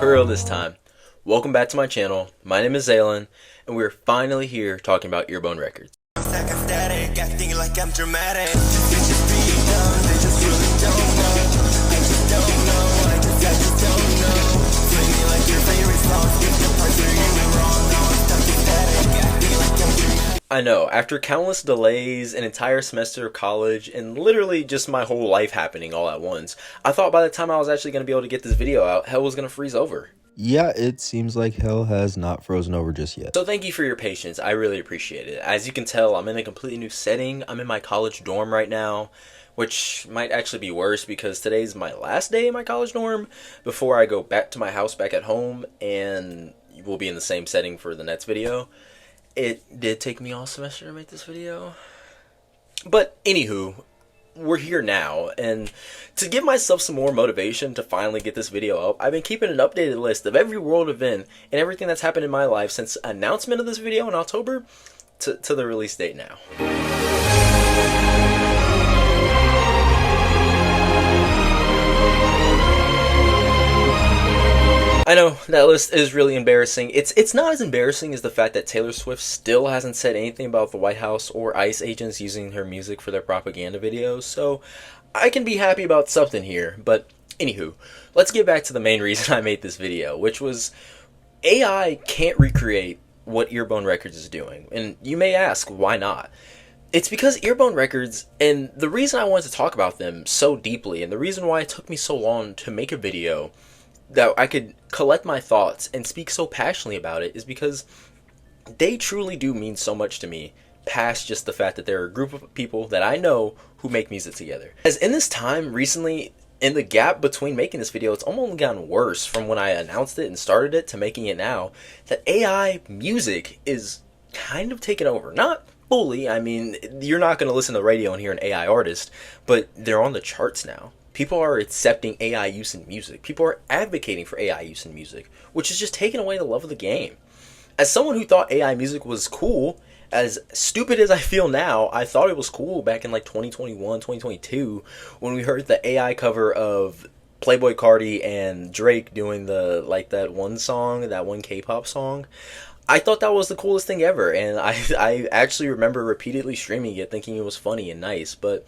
tutorial this time. Welcome back to my channel. My name is Zaylin, and we're finally here talking about Earbone Records. I know, after countless delays, an entire semester of college, and literally just my whole life happening all at once, I thought by the time I was actually going to be able to get this video out, hell was going to freeze over. Yeah, it seems like hell has not frozen over just yet. So thank you for your patience. I really appreciate it. As you can tell, I'm in a completely new setting. I'm in my college dorm right now, which might actually be worse because today's my last day in my college dorm before I go back to my house back at home, and we'll be in the same setting for the next video. It did take me all semester to make this video. But anywho, we're here now, and to give myself some more motivation to finally get this video up, I've been keeping an updated list of every world event and everything that's happened in my life since announcement of this video in October to the release date now. I know, that list is really embarrassing. It's not as embarrassing as the fact that Taylor Swift still hasn't said anything about the White House or ICE agents using her music for their propaganda videos, so I can be happy about something here. But anywho, let's get back to the main reason I made this video, which was AI can't recreate what Earbone Records is doing. And you may ask, why not? It's because Earbone Records, and the reason I wanted to talk about them so deeply, and the reason why it took me so long to make a video that I could collect my thoughts and speak so passionately about it, is because they truly do mean so much to me, past just the fact that they're a group of people that I know who make music together. As in this time recently, in the gap between making this video, it's almost gotten worse from when I announced it and started it to making it now, that AI music is kind of taken over. Not fully, I mean, you're not going to listen to the radio and hear an AI artist, but they're on the charts now. People are accepting AI use in music. People are advocating for AI use in music, which is just taking away the love of the game. As someone who thought AI music was cool, as stupid as I feel now, I thought it was cool back in like 2021, 2022, when we heard the AI cover of Playboi Carti and Drake doing the, like, that one song, that one K-pop song. I thought that was the coolest thing ever, and I actually remember repeatedly streaming it, thinking it was funny and nice, but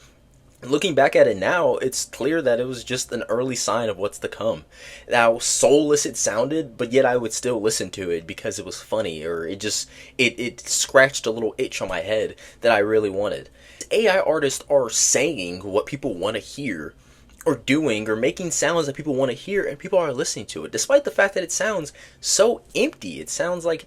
looking back at it now, it's clear that it was just an early sign of what's to come. How soulless it sounded, but yet I would still listen to it because it was funny, or it scratched a little itch on my head that I really wanted. AI artists are saying what people want to hear, or doing, or making sounds that people want to hear, and people are listening to it, despite the fact that it sounds so empty. It sounds like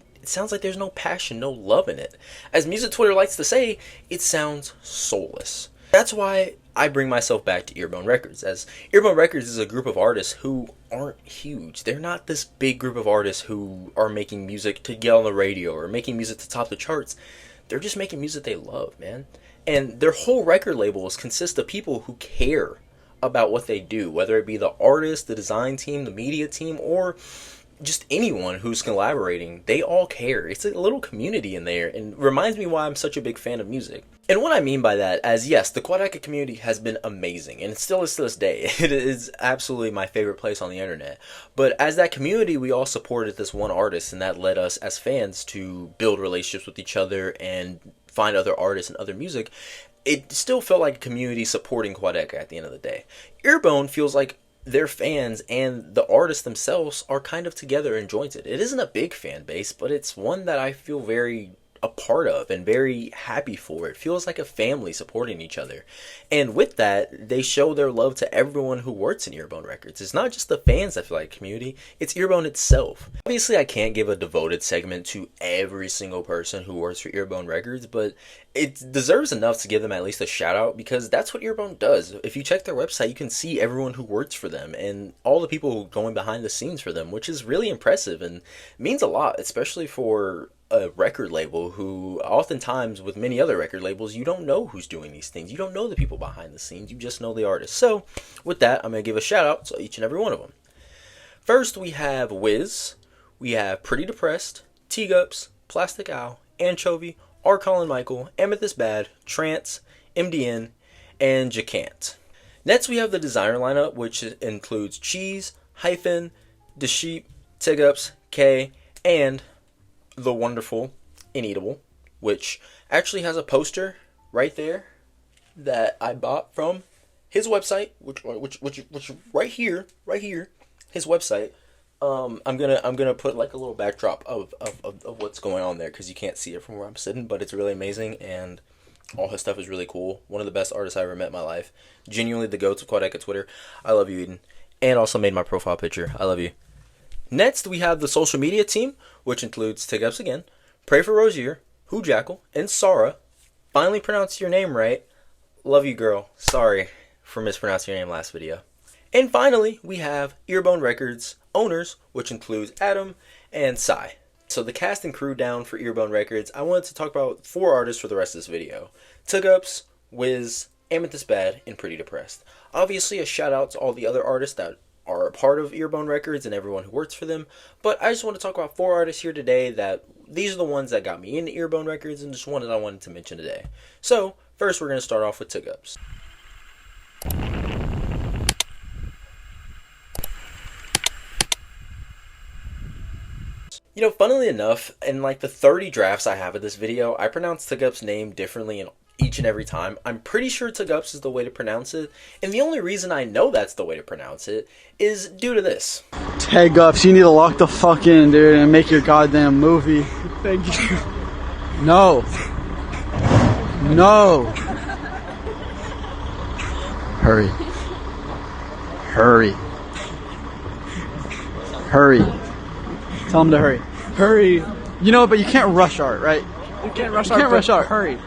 there's no passion, no love in it. As Music Twitter likes to say, it sounds soulless. That's why I bring myself back to Earbone Records, as Earbone Records is a group of artists who aren't huge. They're not this big group of artists who are making music to get on the radio or making music to top the charts. They're just making music they love, man. And their whole record labels consist of people who care about what they do, whether it be the artist, the design team, the media team, or just anyone who's collaborating. They all care. It's a little community in there, and reminds me why I'm such a big fan of music. And what I mean by that, as yes, the Quadeca community has been amazing, and it still is to this day. It is absolutely my favorite place on the internet. But as that community, we all supported this one artist, and that led us as fans to build relationships with each other and find other artists and other music. It still felt like a community supporting Quadeca at the end of the day. Earbone feels like their fans and the artists themselves are kind of together and jointed. It isn't a big fan base, but it's one that I feel very a part of and very happy for. It feels like a family supporting each other. And with that, they show their love to everyone who works in Earbone Records. It's not just the fans that feel like community, it's Earbone itself. Obviously, I can't give a devoted segment to every single person who works for Earbone Records, but it deserves enough to give them at least a shout out, because that's what Earbone does. If you check their website, you can see everyone who works for them and all the people going behind the scenes for them, which is really impressive and means a lot, especially for a record label who oftentimes, with many other record labels, you don't know who's doing these things. You don't know the people behind the scenes. You just know the artist. So with that, I'm going to give a shout out to each and every one of them. First, we have Whiz. We have Pretty Depressed, Teggups, Plastic Owl, Anchovy, R. Colin Michael, Amethyst Bad, Trance, MDN, and Jacant. Next, we have the designer lineup, which includes Cheese, Hyphen, The Sheep, Teggups, K, and the wonderful Ineatable, which actually has a poster right there that I bought from his website, which right here, his website. I'm gonna put like a little backdrop of what's going on there because you can't see it from where I'm sitting, but it's really amazing and all his stuff is really cool. One of the best artists I ever met in my life. Genuinely the goats of Quadeca Twitter. I love you, Eden. And also made my profile picture. I love you. Next, we have the social media team, which includes Teggups again, Pray for Rosier, Who Jackal, and Sarah. Finally pronounced your name right. Love you, girl. Sorry for mispronouncing your name last video. And finally, we have Earbone Records owners, which includes Adam and Sai. So the cast and crew down for Earbone Records, I wanted to talk about 4 artists for the rest of this video. Teggups, Whiz, Amethyst Bad, and Pretty Depressed. Obviously a shout out to all the other artists that are a part of Earbone Records and everyone who works for them, but I just want to talk about 4 artists here today that these are the ones that got me into Earbone Records and just one that I wanted to mention today. So first we're going to start off with Teggups. You know, funnily enough, in like the 30 drafts I have of this video, I pronounce Teggups' name differently in each and every time. I'm pretty sure Teggups is the way to pronounce it, and the only reason I know that's the way to pronounce it is due to this. Teggups, you need to lock the fuck in, dude, and make your goddamn movie. Thank you. No. No. Hurry. Hurry. Hurry. Tell him to hurry. Hurry. You know, but you can't rush art, right? You can't rush art. You can't rush art. Hurry.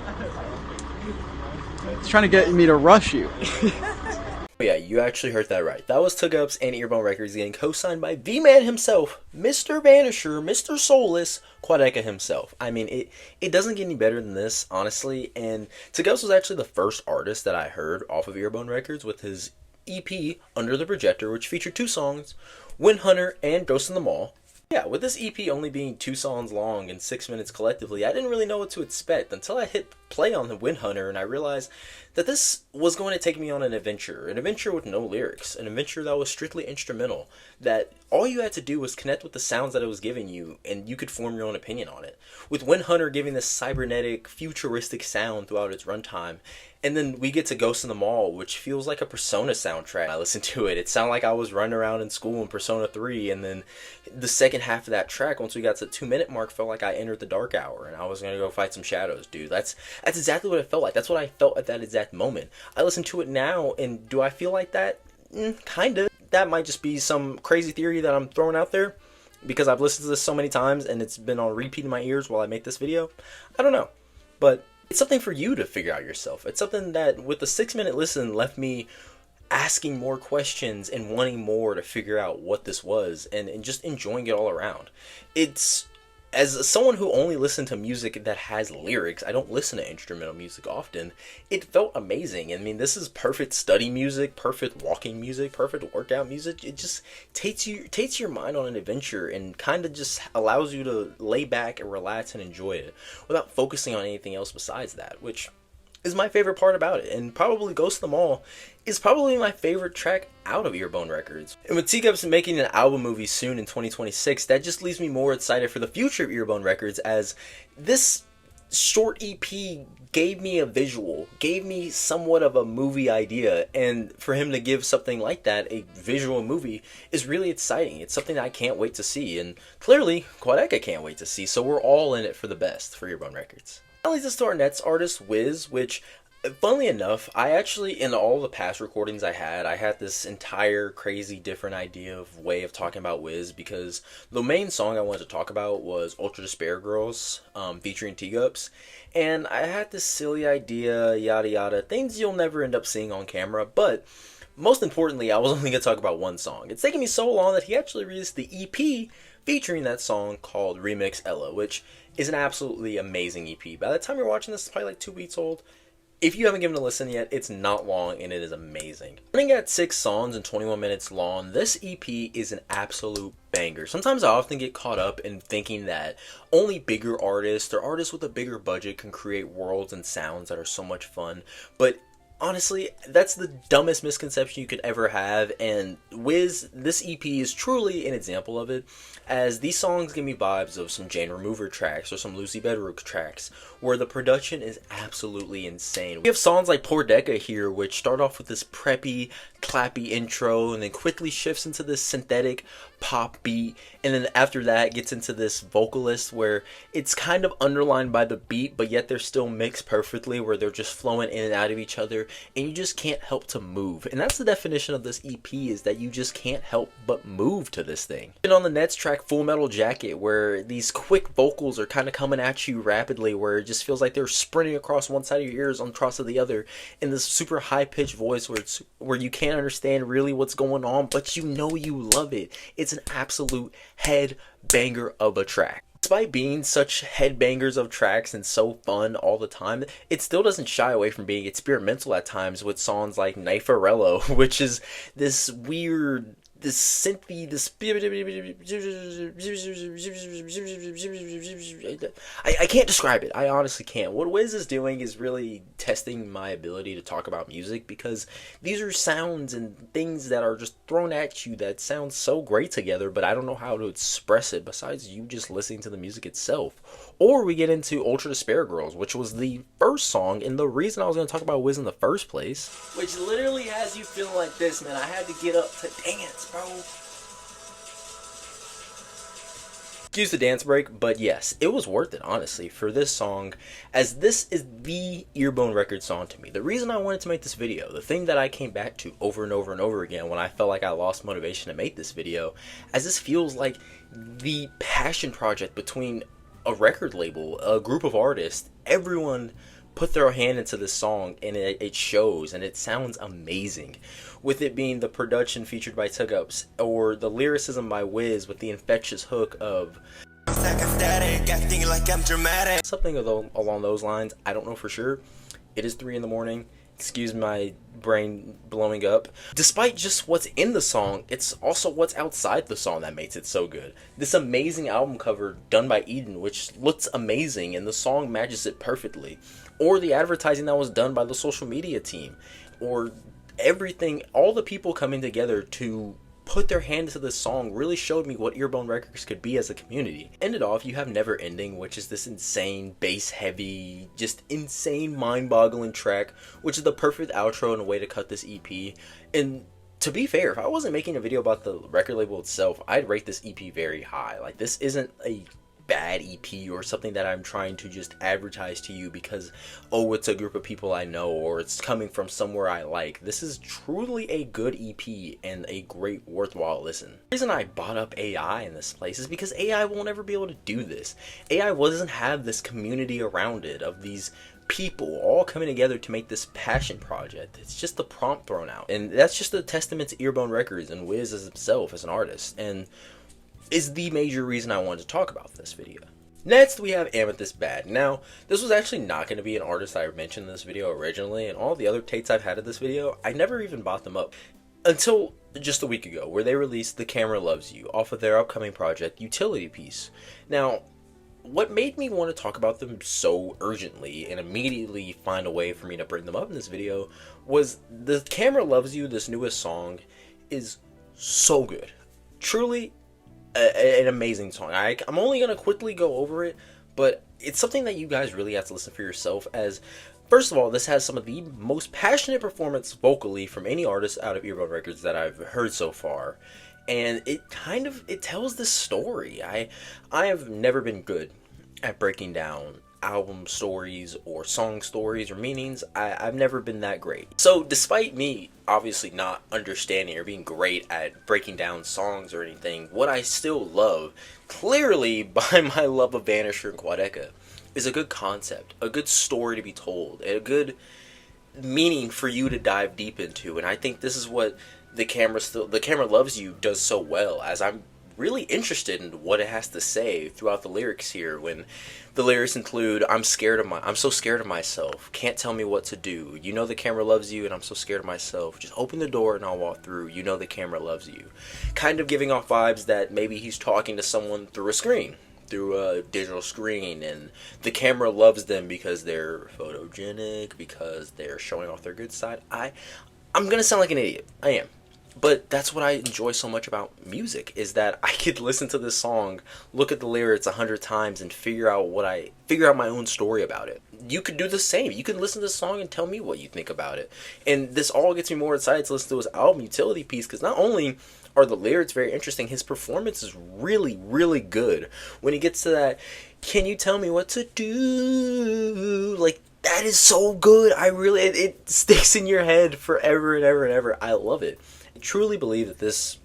He's trying to get me to rush you. Oh yeah, you actually heard that right. That was Teggups and Earbone Records getting co-signed by the man himself, Mr. Vanisher, Mr. Soulless, Quadeca himself. I mean, it doesn't get any better than this, honestly, and Teggups was actually the first artist that I heard off of Earbone Records with his EP, Under the Projector, which featured 2 songs, Wind Hunter and Ghost in the Mall. Yeah, with this EP only being 2 songs long and 6 minutes collectively, I didn't really know what to expect until I hit play on the Wind Hunter and I realized that this was going to take me on an adventure with no lyrics, an adventure that was strictly instrumental, that all you had to do was connect with the sounds that it was giving you and you could form your own opinion on it. With Wind Hunter giving this cybernetic, futuristic sound throughout its runtime, and then we get to Ghost in the Mall, which feels like a Persona soundtrack. I listened to it. It sounded like I was running around in school in Persona 3, and then the second half of that track, once we got to the 2-minute mark, felt like I entered the dark hour, and I was going to go fight some shadows, dude. That's exactly what it felt like. That's what I felt at that exact moment. I listen to it now, and do I feel like that? Kinda. That might just be some crazy theory that I'm throwing out there, because I've listened to this so many times, and it's been on repeat in my ears while I make this video. I don't know. But it's something for you to figure out yourself. It's something that, with the 6-minute listen, left me asking more questions and wanting more to figure out what this was, and just enjoying it all around. It's, as someone who only listened to music that has lyrics, I don't listen to instrumental music often, it felt amazing. I mean, this is perfect study music, perfect walking music, perfect workout music. It just takes your mind on an adventure and kind of just allows you to lay back and relax and enjoy it without focusing on anything else besides that, which is my favorite part about it. And probably Ghost of the Mall is probably my favorite track out of Earbone Records. And with Teggups making an album movie soon in 2026, that just leaves me more excited for the future of Earbone Records, as this short EP gave me a visual, gave me somewhat of a movie idea, and for him to give something like that, a visual movie, is really exciting. It's something that I can't wait to see, and clearly Quadeca can't wait to see, so we're all in it for the best for Earbone Records. That leads us to our next artist, Whiz, which, funnily enough, I actually, in all the past recordings I had this entire crazy different idea of way of talking about Whiz, because the main song I wanted to talk about was Ultra Despair Girls, featuring Teggups, and I had this silly idea, yada yada, things you'll never end up seeing on camera, but most importantly, I was only going to talk about one song. It's taken me so long that he actually released the EP featuring that song called Remix Ella, which is an absolutely amazing EP. By the time you're watching this, it's probably like 2 weeks old. If you haven't given it a listen yet, it's not long and it is amazing. Running at 6 songs and 21 minutes long, this EP is an absolute banger. Sometimes I often get caught up in thinking that only bigger artists or artists with a bigger budget can create worlds and sounds that are so much fun, but Honestly, that's the dumbest misconception you could ever have, and Whiz, this EP is truly an example of it, as these songs give me vibes of some Jane Remover tracks or some Lucy Bedrock tracks, where the production is absolutely insane. We have songs like Poor Decca here, which start off with this preppy, clappy intro, and then quickly shifts into this synthetic pop beat, and then after that gets into this vocalist where it's kind of underlined by the beat, but yet they're still mixed perfectly, where they're just flowing in and out of each other, and you just can't help to move. And that's the definition of this EP, is that you just can't help but move to this thing. And on the next track, Full Metal Jacket, where these quick vocals are kind of coming at you rapidly, where it just feels like they're sprinting across one side of your ears on across to the other in this super high-pitched voice where you can't understand really what's going on, but you know you love it. It's an absolute head banger of a track. Despite being such headbangers of tracks and so fun all the time, it still doesn't shy away from being experimental at times with songs like Kniferello, which is this weird, this synthy, this I can't describe it. I honestly can't. What Whiz is doing is really testing my ability to talk about music, because these are sounds and things that are just thrown at you that sound so great together, but I don't know how to express it besides you just listening to the music itself. Or we get into Ultra Despair Girls, which was the first song and the reason I was going to talk about Whiz in the first place, which literally has you feeling like this, man. I had to get up to dance, bro. Excuse the dance break, but yes, it was worth it, honestly, for this song, as this is the Earbone Records song to me. The reason I wanted to make this video, the thing that I came back to over and over and over again when I felt like I lost motivation to make this video, as this feels like the passion project between a record label, a group of artists, everyone put their hand into this song, and it shows, and it sounds amazing. With it being the production featured by Teggups, or the lyricism by Whiz with the infectious hook of acting like I'm dramatic, something along those lines. I don't know for sure. It is 3 in the morning. Excuse my brain blowing up. Despite just what's in the song, it's also what's outside the song that makes it so good. This amazing album cover done by Eden, which looks amazing, and the song matches it perfectly. Or the advertising that was done by the social media team. Or everything, all the people coming together to put their hand into this song really showed me what Earbone Records could be as a community. Ended off, you have Never Ending, which is this insane, bass-heavy, just insane, mind-boggling track, which is the perfect outro and a way to cut this EP. And to be fair, if I wasn't making a video about the record label itself, I'd rate this EP very high. Like, this isn't a bad EP or something that I'm trying to just advertise to you because, oh, it's a group of people I know or it's coming from somewhere I like. This is truly a good EP and a great worthwhile listen. The reason I bought up AI in this place is because AI won't ever be able to do this. AI doesn't have this community around it of these people all coming together to make this passion project. It's just the prompt thrown out, and that's just a testament to Earbone Records and Whiz as himself as an artist, and is the major reason I wanted to talk about this video. Next, we have Amethyst Bad. Now, this was actually not going to be an artist I mentioned in this video originally, and all the other takes I've had of this video, I never even bought them up until just a week ago, where they released The Camera Loves You off of their upcoming project, Utility Piece. Now, what made me want to talk about them so urgently and immediately find a way for me to bring them up in this video was The Camera Loves You, this newest song, is so good. Truly an amazing song. I'm only going to quickly go over it, but it's something that you guys really have to listen for yourself, as first of all, this has some of the most passionate performance vocally from any artist out of Earbone Records that I've heard so far, and it tells this story. I have never been good at breaking down album stories or song stories or meanings. I've never been that great. So despite me obviously not understanding or being great at breaking down songs or anything, what I still love, clearly by my love of Vanisher and Quadeca, is a good concept, a good story to be told, and a good meaning for you to dive deep into. And I think this is what The Camera Loves You does so well, as I'm really interested in what it has to say throughout the lyrics here, when the lyrics include, I'm so scared of myself, can't tell me what to do, you know the camera loves you and I'm so scared of myself, just open the door and I'll walk through, you know the camera loves you. Kind of giving off vibes that maybe he's talking to someone through a screen, through a digital screen, and the camera loves them because they're photogenic, because they're showing off their good side. I'm gonna sound like an idiot. I am. But that's what I enjoy so much about music, is that I could listen to this song, look at the lyrics 100 times, and figure out my own story about it. You could do the same. You can listen to this song and tell me what you think about it. And this all gets me more excited to listen to his album Utility Piece, because not only are the lyrics very interesting, his performance is really, really good. When he gets to that, can you tell me what to do? Like, that is so good. It sticks in your head forever and ever and ever. I love it. I truly believe that this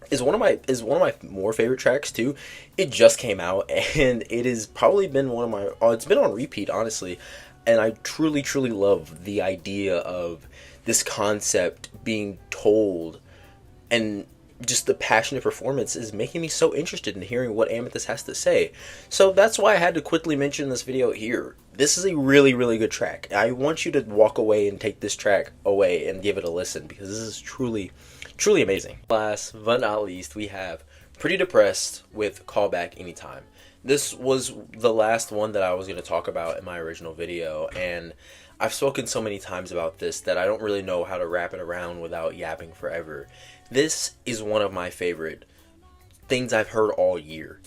is one of my more favorite tracks too. It just came out, and it has probably been it's been on repeat, honestly. And I truly, truly love the idea of this concept being told, and just the passionate performance is making me so interested in hearing what Amethyst has to say. So that's why I had to quickly mention this video here. This is a really, really good track. I want you to walk away and take this track away and give it a listen, because this is truly, truly amazing. Last but not least, we have Pretty Depressed with Call Back Anytime. This was the last one that I was going to talk about in my original video, and I've spoken so many times about this that I don't really know how to wrap it around without yapping forever. This is one of my favorite things I've heard all year.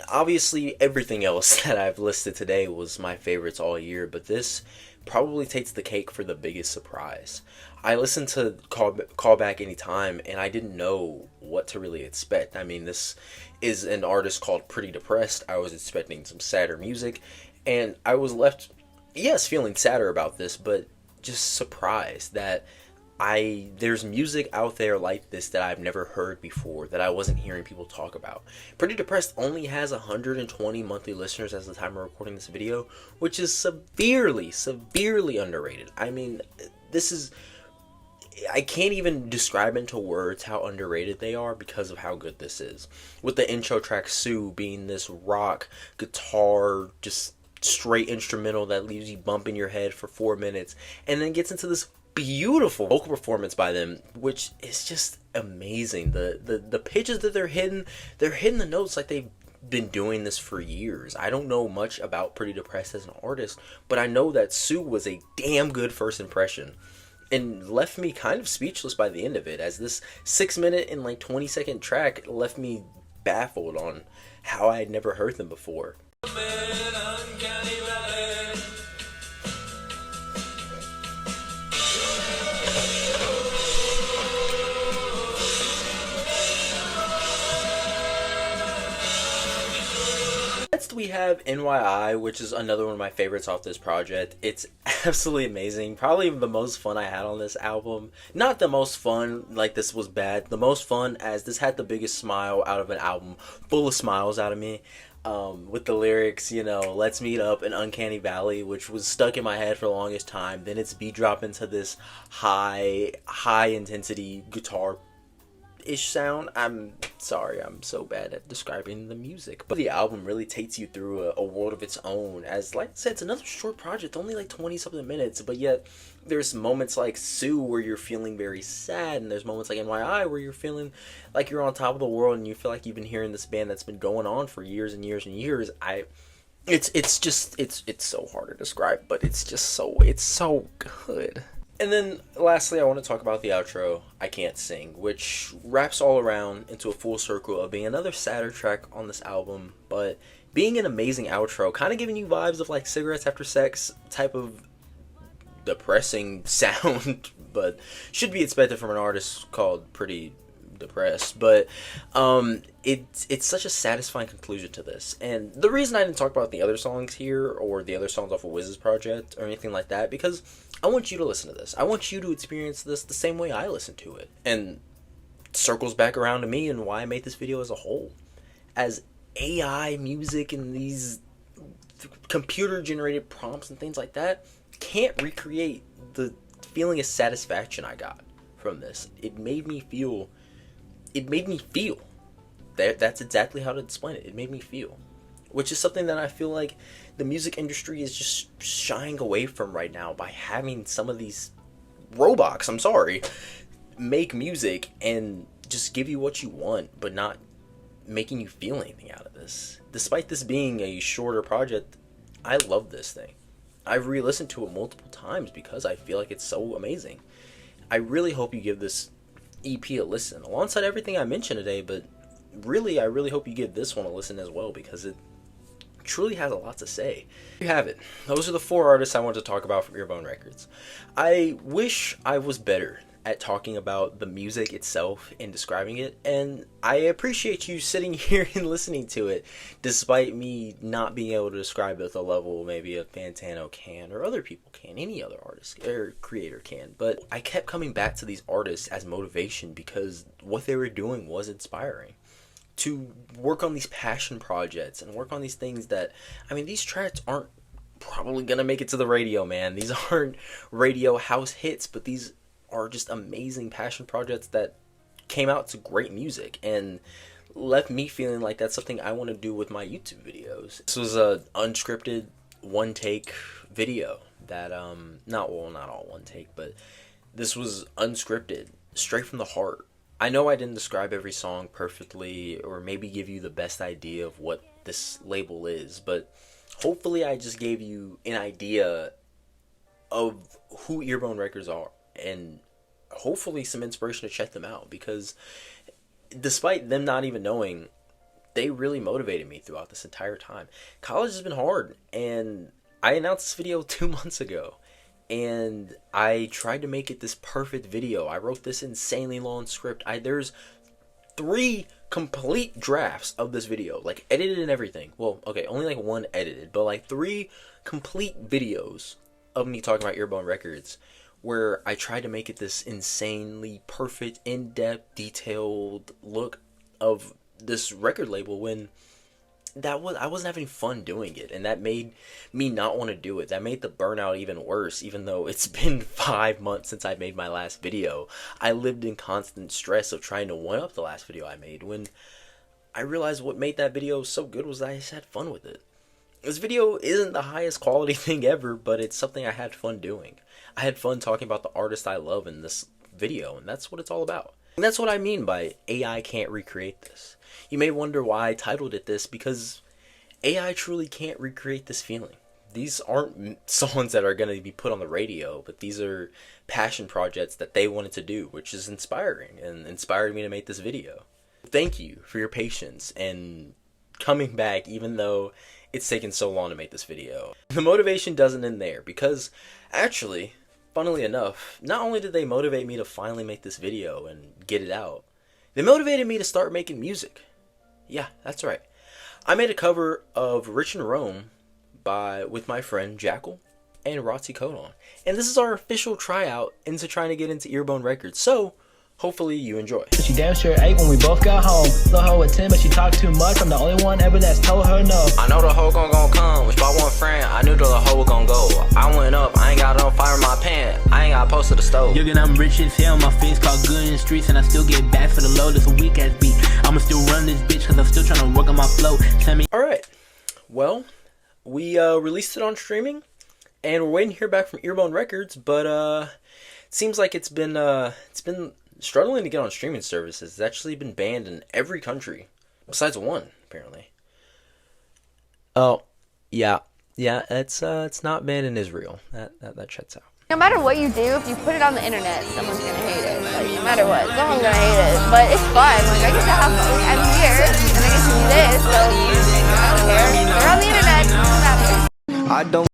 Obviously, everything else that I've listed today was my favorites all year, but this probably takes the cake for the biggest surprise. I listened to Call Back Anytime, and I didn't know what to really expect. I mean, this is an artist called Pretty Depressed. I was expecting some sadder music, and I was left, yes, feeling sadder about this, but just surprised that there's music out there like this that I've never heard before, that I wasn't hearing people talk about. Pretty Depressed only has 120 monthly listeners as the time of recording this video, which is severely, severely underrated. I mean, I can't even describe into words how underrated they are because of how good this is. With the intro track Sue being this rock, guitar, just straight instrumental that leaves you bumping your head for 4 minutes, and then gets into this beautiful vocal performance by them, which is just amazing. The pitches that they're hitting the notes like they've been doing this for years. I don't know much about Pretty Depressed as an artist, but I know that Sue was a damn good first impression, and left me kind of speechless by the end of it, as this 6-minute and 20-second track left me baffled on how I had never heard them before. Next we have NYI, which is another one of my favorites off this project. It's absolutely amazing. Probably the most fun I had on this album. Not the most fun, like this was bad. The most fun, as this had the biggest smile out of an album, full of smiles out of me. With the lyrics, let's meet up in Uncanny Valley, which was stuck in my head for the longest time. Then it's beat drop into this high intensity guitar ish sound. I'm sorry, I'm so bad at describing the music, but the album really takes you through a world of its own. As like I said, it's another short project, only 20 something minutes, but yet there's moments like Sue where you're feeling very sad, and there's moments like NYI where you're feeling like you're on top of the world, and you feel like you've been hearing this band that's been going on for years and years and years. It's so hard to describe, but it's so good. And then lastly, I want to talk about the outro, I Can't Sing, which wraps all around into a full circle of being another sadder track on this album, but being an amazing outro, kind of giving you vibes of like Cigarettes After Sex type of depressing sound, but should be expected from an artist called Pretty Depressed. But it's such a satisfying conclusion to this. And the reason I didn't talk about the other songs here, or the other songs off of Whiz's project or anything like that, because I want you to listen to this. I want you to experience this the same way I listen to it. And it circles back around to me and why I made this video as a whole. As AI music and these computer generated prompts and things like that can't recreate the feeling of satisfaction I got from this. It made me feel. That's exactly how to explain it. It made me feel. Which is something that I feel like the music industry is just shying away from right now by having some of these robots, make music and just give you what you want, but not making you feel anything out of this. Despite this being a shorter project, I love this thing. I've re-listened to it multiple times because I feel like it's so amazing. I really hope you give this EP a listen, alongside everything I mentioned today, but really, I really hope you give this one a listen as well, because it truly has a lot to say. There you have it. Those are the 4 artists I wanted to talk about from Earbone Records. I wish I was better at talking about the music itself and describing it, and I appreciate you sitting here and listening to it, despite me not being able to describe it at the level maybe a Fantano can, or other people can, any other artist or creator can. But I kept coming back to these artists as motivation because what they were doing was inspiring. To work on these passion projects and work on these things that, I mean, these tracks aren't probably gonna make it to the radio, man. These aren't radio house hits, but these are just amazing passion projects that came out to great music and left me feeling like that's something I want to do with my YouTube videos. This was a unscripted one take video that not all one take, but this was unscripted, straight from the heart. I know I didn't describe every song perfectly or maybe give you the best idea of what this label is, but hopefully I just gave you an idea of who Earbone Records are, and hopefully some inspiration to check them out, because despite them not even knowing, they really motivated me throughout this entire time. College has been hard, and I announced this video 2 months ago, and I tried to make it this perfect video. I wrote this insanely long script. There's 3 complete drafts of this video, like edited and everything. Well, okay, only like 1 edited, but like 3 complete videos of me talking about Earbone Records, where I tried to make it this insanely perfect, in-depth, detailed look of this record label, when I wasn't having fun doing it, and that made me not want to do it. That made the burnout even worse, even though it's been 5 months since I made my last video. I lived in constant stress of trying to one up the last video I made, when I realized what made that video so good was that I just had fun with it. This video isn't the highest quality thing ever, but it's something I had fun doing. I had fun talking about the artist I love in this video, and that's what it's all about. And that's what I mean by AI can't recreate this. You may wonder why I titled it this, because AI truly can't recreate this feeling. These aren't songs that are going to be put on the radio, but these are passion projects that they wanted to do, which is inspiring and inspired me to make this video. Thank you for your patience and coming back even though it's taken so long to make this video. The motivation doesn't end there, because actually, funnily enough, not only did they motivate me to finally make this video and get it out, they motivated me to start making music. Yeah, that's right. I made a cover of Rich and Rome with my friend Jackal and Rotzi Codon, and this is our official tryout into trying to get into Earbone Records, so hopefully you enjoy. She damn sure ate when we both got home. Little hoe at 10, but she talked too much. I'm the only one ever that's told her no. I know the hoe gon' come. Wish by one friend, I knew the hoe was gon' go. I went up, I ain't got no fire in my pan. I ain't got post to the stove. Young and I'm rich as hell, my face called good in the streets, and I still get back for the low. This a weak ass beat. I'ma still run this bitch, cause I'm still trying to work on my flow. Send me. Alright, well, we released it on streaming, and we're waiting to hear back from Earbone Records, but it seems like it's been struggling to get on streaming services. It's actually been banned in every country besides one, apparently. Oh, yeah, it's not banned in Israel. That checks out. No matter what you do, if you put it on the internet, someone's gonna hate it. Like, no matter what, someone's gonna hate it. But it's fun. Like, I get to have fun. I'm here, and I get to do this, so I don't care. They're on the internet. I'm happy. I don't